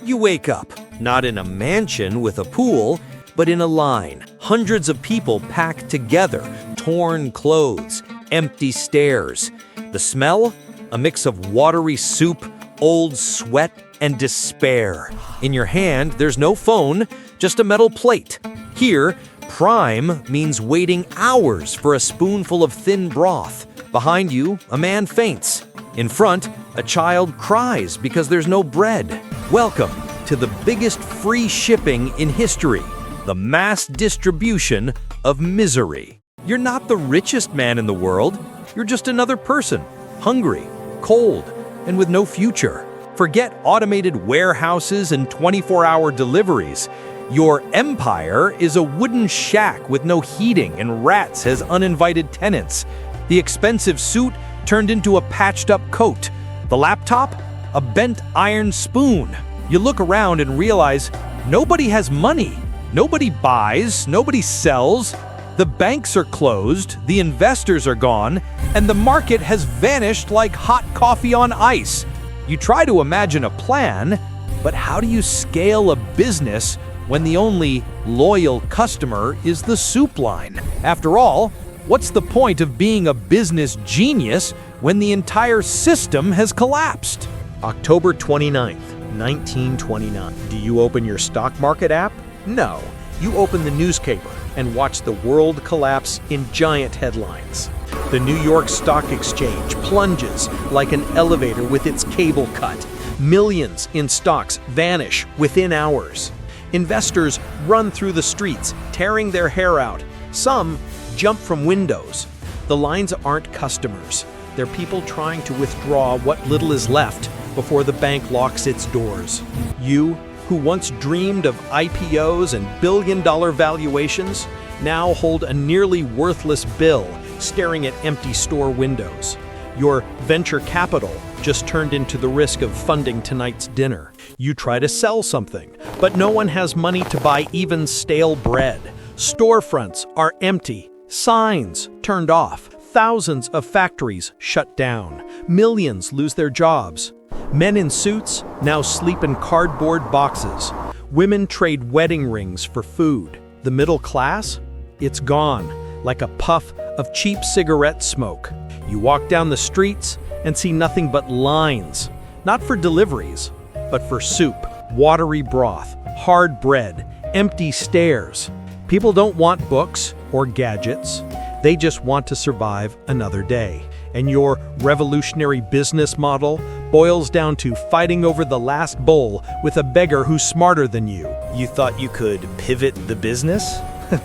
You wake up, not in a mansion with a pool, but in a line. Hundreds of people packed together, torn clothes, empty stairs. The smell? A mix of watery soup, old sweat, and despair. In your hand, there's no phone, just a metal plate. Here, prime means waiting hours for a spoonful of thin broth. Behind you, a man faints. In front, a child cries because there's no bread. Welcome to the biggest free shipping in history, the mass distribution of misery. You're not the richest man in the world. You're just another person, hungry, cold, and with no future. Forget automated warehouses and 24-hour deliveries. Your empire is a wooden shack with no heating and rats as uninvited tenants. The expensive suit turned into a patched-up coat. The laptop? A bent iron spoon. You look around and realize nobody has money. Nobody buys, nobody sells. The banks are closed, the investors are gone, and the market has vanished like hot coffee on ice. You try to imagine a plan, but how do you scale a business when the only loyal customer is the soup line? After all, what's the point of being a business genius when the entire system has collapsed? October 29th, 1929. Do you open your stock market app? No. You open the newspaper and watch the world collapse in giant headlines. The New York Stock Exchange plunges like an elevator with its cable cut. Millions in stocks vanish within hours. Investors run through the streets, tearing their hair out. Some jump from windows. The lines aren't customers. They're people trying to withdraw what little is left before the bank locks its doors. You, who once dreamed of IPOs and billion-dollar valuations, now hold a nearly worthless bill staring at empty store windows. Your venture capital just turned into the risk of funding tonight's dinner. You try to sell something, but no one has money to buy even stale bread. Storefronts are empty, signs turned off, thousands of factories shut down, millions lose their jobs. Men in suits now sleep in cardboard boxes. Women trade wedding rings for food. The middle class? It's gone, like a puff of cheap cigarette smoke. You walk down the streets and see nothing but lines, not for deliveries, but for soup, watery broth, hard bread, empty stairs. People don't want books or gadgets. They just want to survive another day. And your revolutionary business model boils down to fighting over the last bowl with a beggar who's smarter than you. You thought you could pivot the business?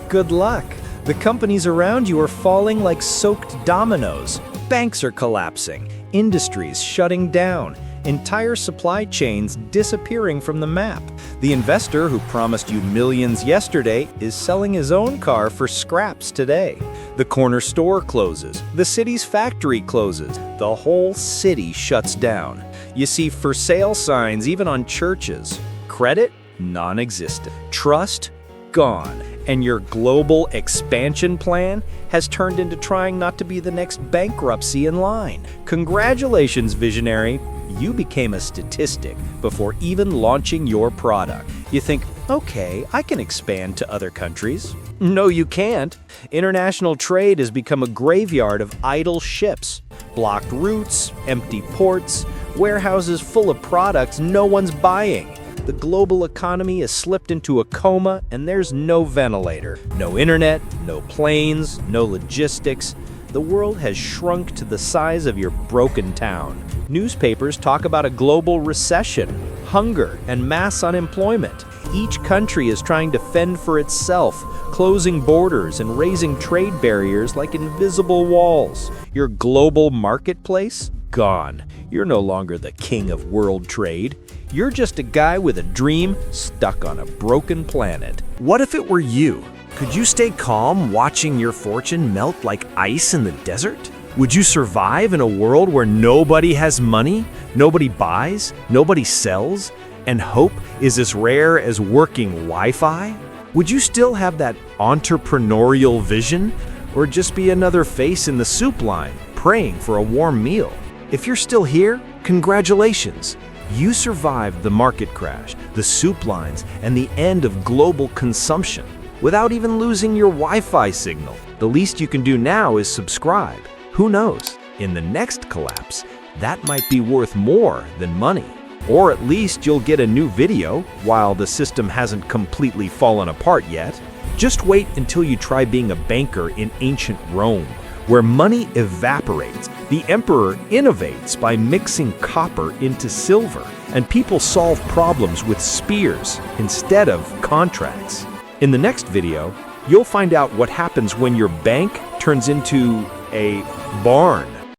Good luck. The companies around you are falling like soaked dominoes. Banks are collapsing, industries shutting down, entire supply chains disappearing from the map. The investor who promised you millions yesterday is selling his own car for scraps today. The corner store closes, the city's factory closes, the whole city shuts down. You see for sale signs even on churches. Credit? Non-existent. Trust? Gone. And your global expansion plan has turned into trying not to be the next bankruptcy in line. Congratulations, visionary. You became a statistic before even launching your product. You think, okay, I can expand to other countries. No, you can't. International trade has become a graveyard of idle ships, blocked routes, empty ports, warehouses full of products no one's buying. The global economy has slipped into a coma and there's no ventilator, no internet, no planes, no logistics. The world has shrunk to the size of your broken town. Newspapers talk about a global recession, hunger, and mass unemployment. Each country is trying to fend for itself, closing borders and raising trade barriers like invisible walls. Your global marketplace? Gone. You're no longer the king of world trade. You're just a guy with a dream stuck on a broken planet. What if it were you? Could you stay calm watching your fortune melt like ice in the desert? Would you survive in a world where nobody has money, nobody buys, nobody sells, and hope is as rare as working Wi-Fi? Would you still have that entrepreneurial vision, or just be another face in the soup line, praying for a warm meal? If you're still here, congratulations. You survived the market crash, the soup lines, and the end of global consumption, without even losing your Wi-Fi signal. The least you can do now is subscribe. Who knows? In the next collapse, that might be worth more than money. Or at least you'll get a new video while the system hasn't completely fallen apart yet. Just wait until you try being a banker in ancient Rome, where money evaporates. The emperor innovates by mixing copper into silver, and people solve problems with spears instead of contracts. In the next video, you'll find out what happens when your bank turns into a barn.